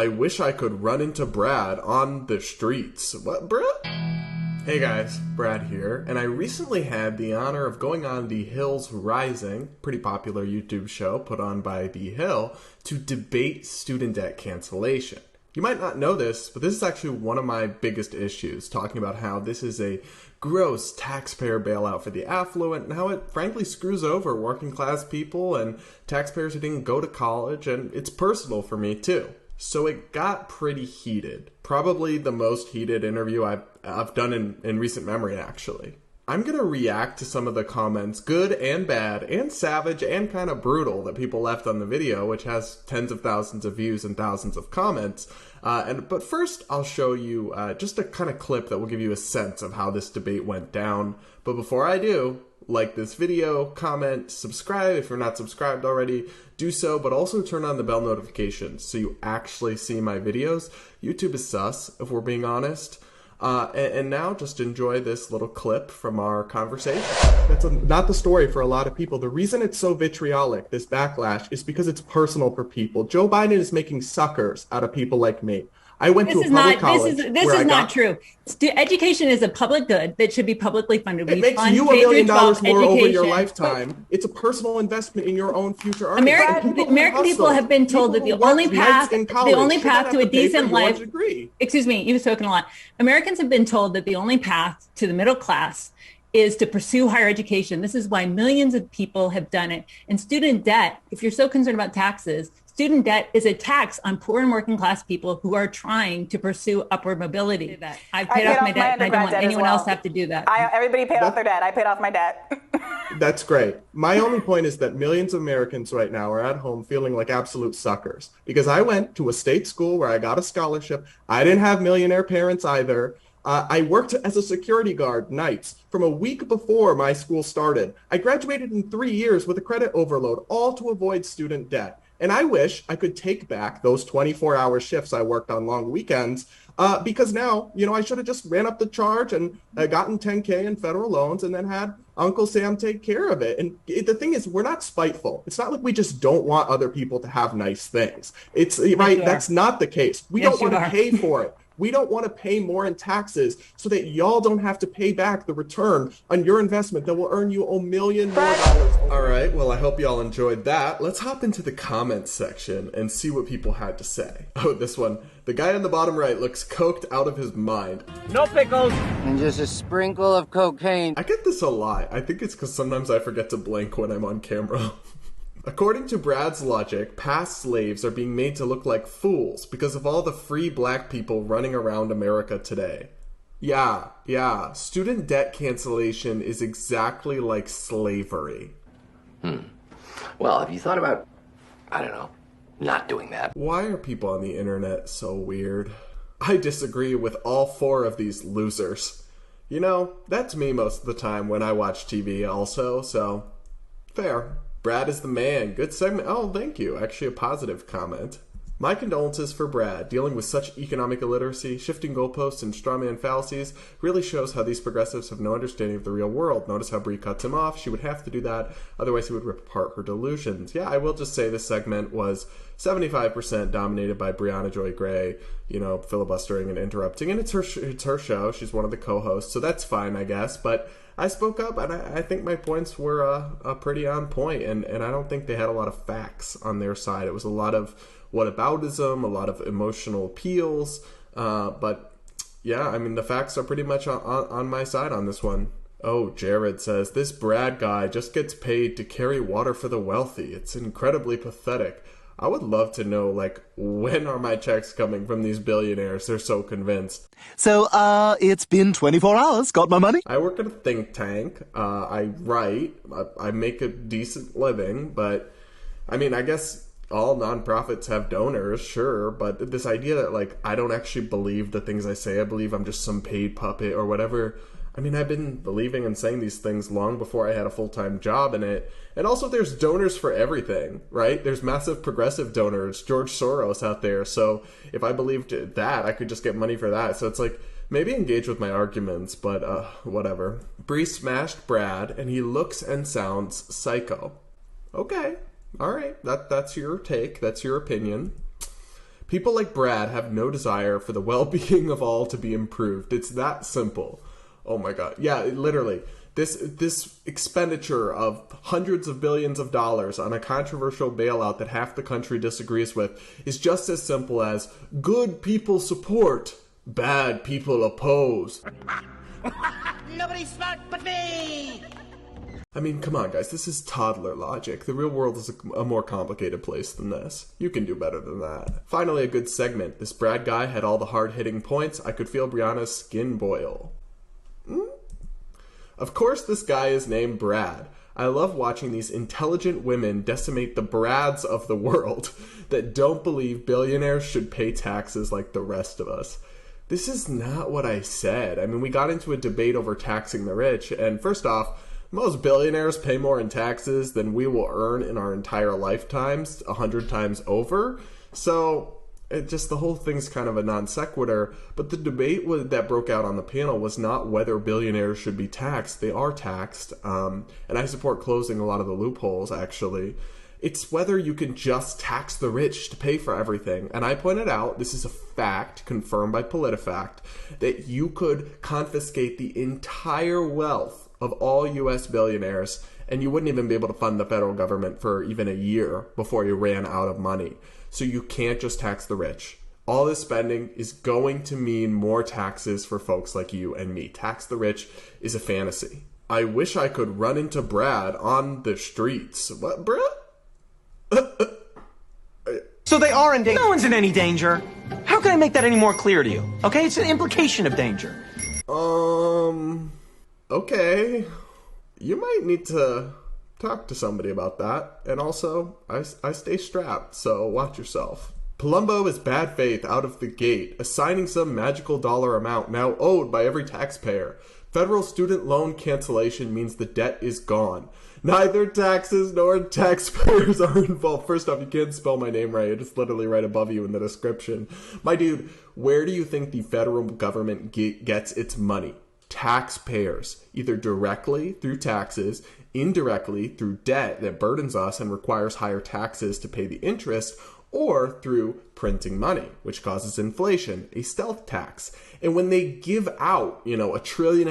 I wish I could run into Brad on the streets. What, bruh? Hey guys, Brad here, and I recently had the honor of going on The Hill's Rising, pretty popular YouTube show put on by The Hill, to debate student debt cancellation. You might not know this, but this is actually one of my biggest issues, talking about how this is a gross taxpayer bailout for the affluent and how it frankly screws over working class people and taxpayers who didn't go to college, and it's personal for me too. So it got pretty heated. Probably the most heated interview I've done in recent memory, actually. I'm going to react to some of the comments, good and bad, and savage and kind of brutal, that people left on the video, which has tens of thousands of views and thousands of comments. But first, I'll show you just a kind of clip that will give you a sense of how this debate went down. But before I do, like this video, comment, subscribe if you're not subscribed already, do so, but also turn on the bell notifications so you actually see my videos. YouTube is sus, if we're being honest. And now just enjoy this little clip from our conversation. That's not the story for a lot of people. The reason it's so vitriolic, this backlash, is because it's personal for people. Joe Biden is making suckers out of people like me. I went to a public college. This is not true. Education is a public good that should be publicly funded. It makes you $1 million more over your lifetime. It's a personal investment in your own future. American people have been told that the only path to a decent life. Excuse me, you've spoken a lot. Americans have been told that the only path to the middle class is to pursue higher education. This is why millions of people have done it. And student debt, if you're so concerned about taxes, student debt is a tax on poor and working class people who are trying to pursue upward mobility. I've paid off my debt, and I don't want anyone else to have to do that. Everybody paid off their debt. I paid off my debt. That's great. My only point is that millions of Americans right now are at home feeling like absolute suckers. Because I went to a state school where I got a scholarship. I didn't have millionaire parents either. I worked as a security guard nights from a week before my school started. I graduated in 3 years with a credit overload, all to avoid student debt. And I wish I could take back those 24-hour shifts I worked on long weekends because now, I should have just ran up the charge and gotten $10K in federal loans and then had Uncle Sam take care of it. And the thing is, we're not spiteful. It's not like we just don't want other people to have nice things. It's right. That's not the case. We don't want to pay for it. We don't want to pay more in taxes so that y'all don't have to pay back the return on your investment that will earn you $1 million more. All right, well, I hope y'all enjoyed that. Let's hop into the comments section and see what people had to say. Oh, this one. The guy on the bottom right looks coked out of his mind. No pickles. And just a sprinkle of cocaine. I get this a lot. I think it's because sometimes I forget to blink when I'm on camera. According to Brad's logic, past slaves are being made to look like fools because of all the free black people running around America today. Yeah. Student debt cancellation is exactly like slavery. Well, have you thought about, not doing that? Why are people on the internet so weird? I disagree with all four of these losers. That's me most of the time when I watch TV also, so fair. Brad is the man. Good segment. Oh, thank you. Actually, a positive comment. My condolences for Brad. Dealing with such economic illiteracy, shifting goalposts, and strawman fallacies really shows how these progressives have no understanding of the real world. Notice how Bree cuts him off. She would have to do that, otherwise he would rip apart her delusions. Yeah, I will just say this segment was 75% dominated by Briahna Joy Gray, filibustering and interrupting. And it's her show. She's one of the co-hosts, so that's fine, I guess. But I spoke up, and I think my points were pretty on point, and I don't think they had a lot of facts on their side. It was a lot of whataboutism, a lot of emotional appeals, but yeah, the facts are pretty much on my side on this one. Oh, Jared says, this Brad guy just gets paid to carry water for the wealthy. It's incredibly pathetic. I would love to know, when are my checks coming from these billionaires? They're so convinced. So, it's been 24 hours. Got my money? I work at a think tank. I write. I make a decent living, but, I guess all nonprofits have donors, sure, but this idea that, I don't actually believe the things I say. I believe I'm just some paid puppet or whatever. I've been believing and saying these things long before I had a full-time job in it. And also there's donors for everything, right? There's massive progressive donors, George Soros out there. So if I believed that, I could just get money for that. So it's maybe engage with my arguments, but whatever. Bree smashed Brad, and he looks and sounds psycho. Okay, all right, that's your take, that's your opinion. People like Brad have no desire for the well-being of all to be improved. It's that simple. Oh my God. Yeah, literally. This expenditure of hundreds of billions of dollars on a controversial bailout that half the country disagrees with is just as simple as good people support, bad people oppose. Nobody's smart but me! I mean, come on, guys. This is toddler logic. The real world is a more complicated place than this. You can do better than that. Finally, a good segment. This Brad guy had all the hard-hitting points. I could feel Briahna's skin boil. Of course, this guy is named Brad. I love watching these intelligent women decimate the Brads of the world that don't believe billionaires should pay taxes like the rest of us. This is not what I said. I mean, we got into a debate over taxing the rich, and first off, most billionaires pay more in taxes than we will earn in our entire lifetimes, 100 times over. So the whole thing's kind of a non sequitur. But the debate that broke out on the panel was not whether billionaires should be taxed. They are taxed, and I support closing a lot of the loopholes, actually. It's whether you can just tax the rich to pay for everything. And I pointed out, this is a fact confirmed by PolitiFact, that you could confiscate the entire wealth of all U.S. billionaires, and you wouldn't even be able to fund the federal government for even a year before you ran out of money. So you can't just tax the rich. All this spending is going to mean more taxes for folks like you and me. Tax the rich is a fantasy. I wish I could run into Brad on the streets. What, Brad? So they are in danger. No one's in any danger. How can I make that any more clear to you? Okay, it's an implication of danger. Okay. You might need to talk to somebody about that. And also, I stay strapped, so watch yourself. Polumbo is bad faith out of the gate, assigning some magical dollar amount now owed by every taxpayer. Federal student loan cancellation means the debt is gone. Neither taxes nor taxpayers are involved. First off, you can't spell my name right. It's literally right above you in the description. My dude, where do you think the federal government gets its money? Taxpayers, either directly through taxes, indirectly through debt that burdens us and requires higher taxes to pay the interest, or through printing money, which causes inflation, a stealth tax. And when they give out, $1.5 trillion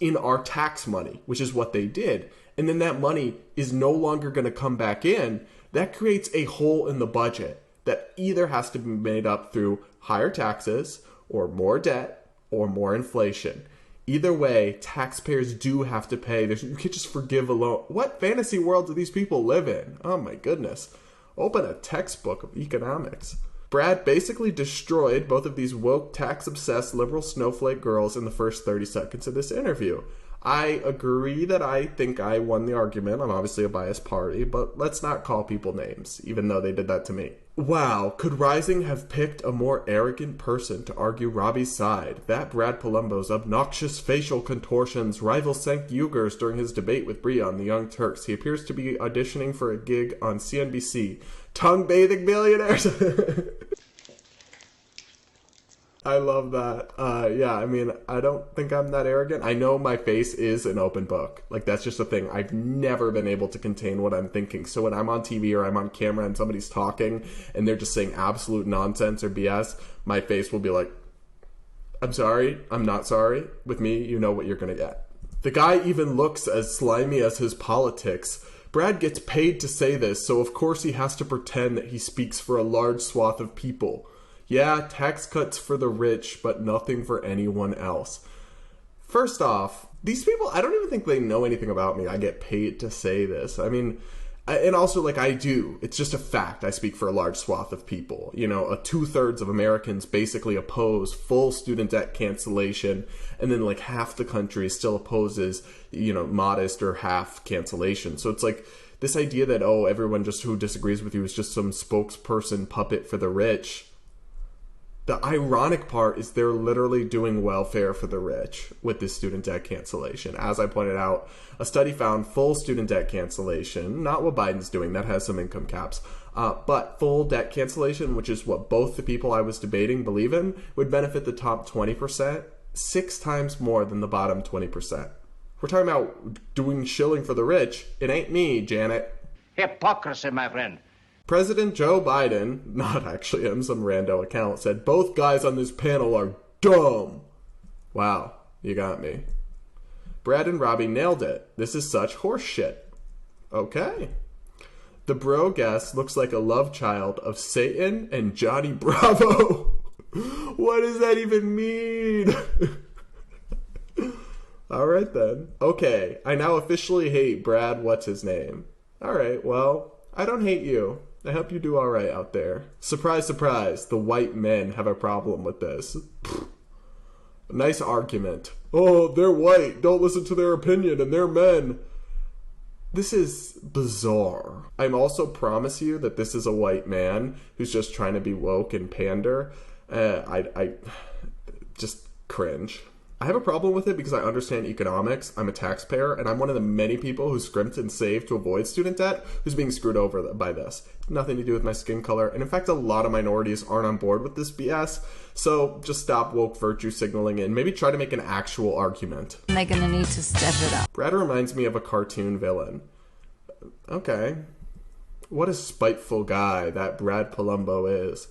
in our tax money, which is what they did, and then that money is no longer going to come back in, that creates a hole in the budget that either has to be made up through higher taxes or more debt or more inflation. Either way, taxpayers do have to pay. You can't just forgive a loan. What fantasy world do these people live in? Oh my goodness. Open a textbook of economics. Brad basically destroyed both of these woke, tax-obsessed, liberal snowflake girls in the first 30 seconds of this interview. I agree that I think I won the argument. I'm obviously a biased party, but let's not call people names, even though they did that to me. Wow, could Rising have picked a more arrogant person to argue Robby's side? That Brad Polumbo's obnoxious facial contortions rival Cenk Uyghur's during his debate with Bria on the Young Turks. He appears to be auditioning for a gig on CNBC. Tongue-bathing billionaires! I love that. I don't think I'm that arrogant. I know my face is an open book. That's just a thing. I've never been able to contain what I'm thinking. So when I'm on TV or I'm on camera and somebody's talking and they're just saying absolute nonsense or BS, my face will be like, I'm sorry, I'm not sorry. With me, you know what you're going to get. The guy even looks as slimy as his politics. Brad gets paid to say this, so of course he has to pretend that he speaks for a large swath of people. Yeah, tax cuts for the rich, but nothing for anyone else. First off, these people, I don't even think they know anything about me. I get paid to say this. I mean, and also, I do. It's just a fact. I speak for a large swath of people. 2/3 of Americans basically oppose full student debt cancellation, and then half the country still opposes, modest or half cancellation. So it's this idea that, everyone just who disagrees with you is just some spokesperson puppet for the rich. The ironic part is they're literally doing welfare for the rich with this student debt cancellation. As I pointed out, a study found full student debt cancellation, not what Biden's doing, that has some income caps, but full debt cancellation, which is what both the people I was debating believe in, would benefit the top 20% 6 times more than the bottom 20%. We're talking about doing shilling for the rich. It ain't me, Janet. Hypocrisy, my friend. President Joe Biden, not actually him, some rando account, said both guys on this panel are dumb. Wow, you got me. Brad and Robby nailed it. This is such horse shit. Okay. The bro guest looks like a love child of Satan and Johnny Bravo. What does that even mean? Alright then. Okay, I now officially hate Brad what's-his-name. Alright, well, I don't hate you. I hope you do alright out there. Surprise, surprise, the white men have a problem with this. Nice argument. Oh, they're white, don't listen to their opinion, and they're men. This is bizarre. I also promise you that this is a white man who's just trying to be woke and pander. I just cringe. I have a problem with it because I understand economics. I'm a taxpayer, and I'm one of the many people who scrimped and saved to avoid student debt who's being screwed over by this. Nothing to do with my skin color, and in fact, a lot of minorities aren't on board with this BS, so just stop woke virtue signaling and maybe try to make an actual argument. They're gonna need to step it up. Brad reminds me of a cartoon villain. Okay. What a spiteful guy that Brad Polumbo is.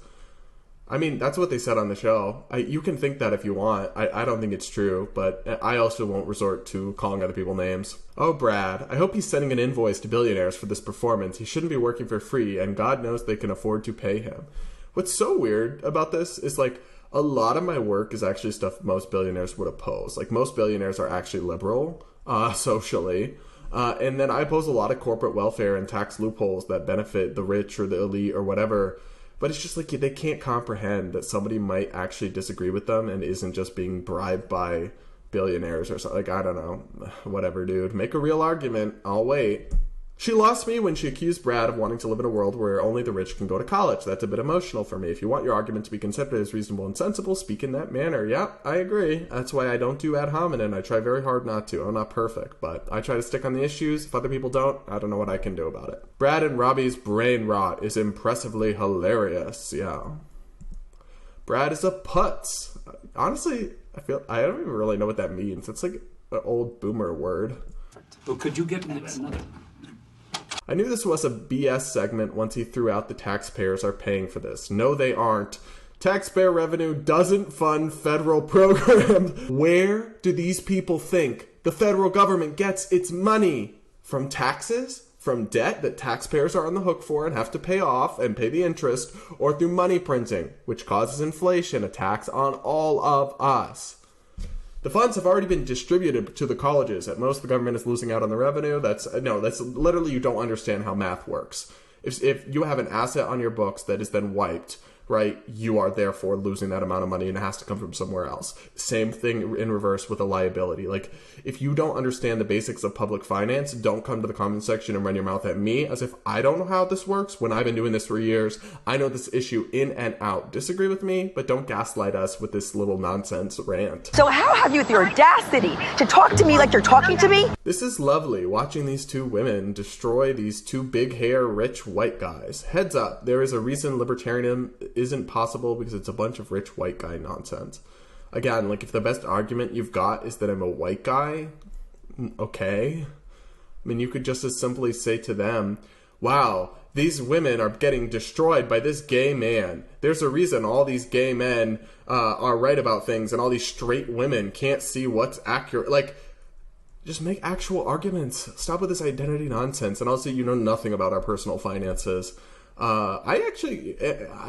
I mean, that's what they said on the show. You can think that if you want. I don't think it's true, but I also won't resort to calling other people names. Oh, Brad, I hope he's sending an invoice to billionaires for this performance. He shouldn't be working for free, and God knows they can afford to pay him. What's so weird about this is, like, a lot of my work is actually stuff most billionaires would oppose. Like, most billionaires are actually liberal, socially. And then I oppose a lot of corporate welfare and tax loopholes that benefit the rich or the elite or whatever. But it's just like they can't comprehend that somebody might actually disagree with them and isn't just being bribed by billionaires or something. Like, I don't know. Whatever, dude. Make a real argument. I'll wait. She lost me when she accused Brad of wanting to live in a world where only the rich can go to college. That's a bit emotional for me. If you want your argument to be considered as reasonable and sensible, speak in that manner. Yeah, I agree. That's why I don't do ad hominem. I try very hard not to. I'm not perfect, but I try to stick on the issues. If other people don't, I don't know what I can do about it. Brad and Robby's brain rot is impressively hilarious. Yeah. Brad is a putz. Honestly, I don't even really know what that means. It's like an old boomer word. Well, could you get another? I knew this was a BS segment once he threw out the taxpayers are paying for this. No, they aren't. Taxpayer revenue doesn't fund federal programs. Where do these people think the federal government gets its money? From taxes? From debt that taxpayers are on the hook for and have to pay off and pay the interest? Or through money printing, which causes inflation, a tax on all of us? The funds have already been distributed to the colleges. At most, the government is losing out on the revenue. That's literally, you don't understand how math works. If you have an asset on your books that is then wiped, right, you are therefore losing that amount of money and it has to come from somewhere else. Same thing in reverse with a liability. Like, if you don't understand the basics of public finance, don't come to the comment section and run your mouth at me as if I don't know how this works when I've been doing this for years. I know this issue in and out. Disagree with me, but don't gaslight us with this little nonsense rant. So how have you the audacity to talk to me like you're talking to me? This is lovely, watching these two women destroy these two big hair, rich white guys. Heads up, there is a reason libertarianism isn't possible because it's a bunch of rich white guy nonsense. Again, like, if the best argument you've got is that I'm a white guy, okay. I mean, you could just as simply say to them, wow, these women are getting destroyed by this gay man. There's a reason all these gay men are right about things and all these straight women can't see what's accurate. Like, just make actual arguments. Stop with this identity nonsense. And also, you know nothing about our personal finances. I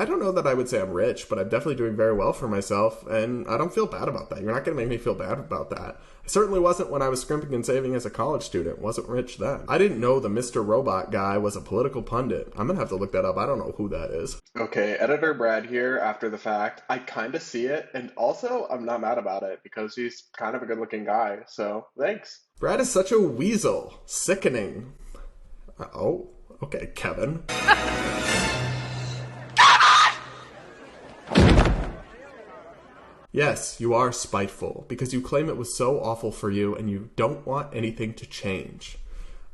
don't know that I would say I'm rich, but I'm definitely doing very well for myself, and I don't feel bad about that. You're not going to make me feel bad about that. I certainly wasn't when I was scrimping and saving as a college student. Wasn't rich then. I didn't know the Mr. Robot guy was a political pundit. I'm going to have to look that up. I don't know who that is. Okay, Editor Brad here after the fact. I kind of see it, and also I'm not mad about it because he's kind of a good-looking guy, so thanks. Brad is such a weasel. Sickening. Oh, okay, Kevin. Yes, you are spiteful, because you claim it was so awful for you and you don't want anything to change.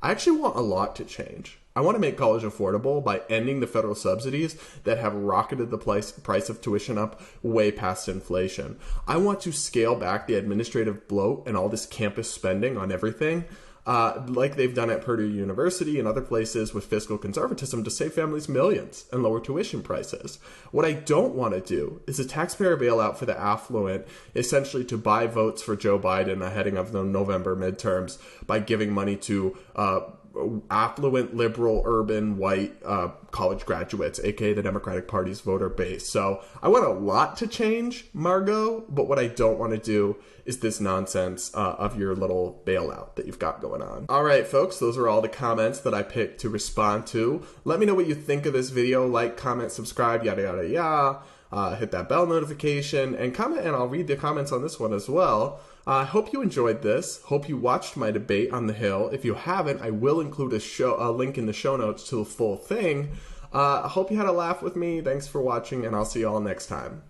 I actually want a lot to change. I want to make college affordable by ending the federal subsidies that have rocketed the price of tuition up way past inflation. I want to scale back the administrative bloat and all this campus spending on everything. like they've done at Purdue University and other places with fiscal conservatism to save families millions and lower tuition prices. What I don't want to do is a taxpayer bailout for the affluent, essentially to buy votes for Joe Biden ahead of the November midterms by giving money to affluent, liberal, urban, white college graduates, aka the Democratic Party's voter base. So I want a lot to change, Margot, but what I don't want to do is this nonsense of your little bailout that you've got going on. All right, folks, those are all the comments that I picked to respond to. Let me know what you think of this video. Like, comment, subscribe, yada, yada, yada. Hit that bell notification and comment, and I'll read the comments on this one as well. I hope you enjoyed this. Hope you watched my debate on the Hill. If you haven't, I will include a link in the show notes to the full thing. I hope you had a laugh with me. Thanks for watching, and I'll see you all next time.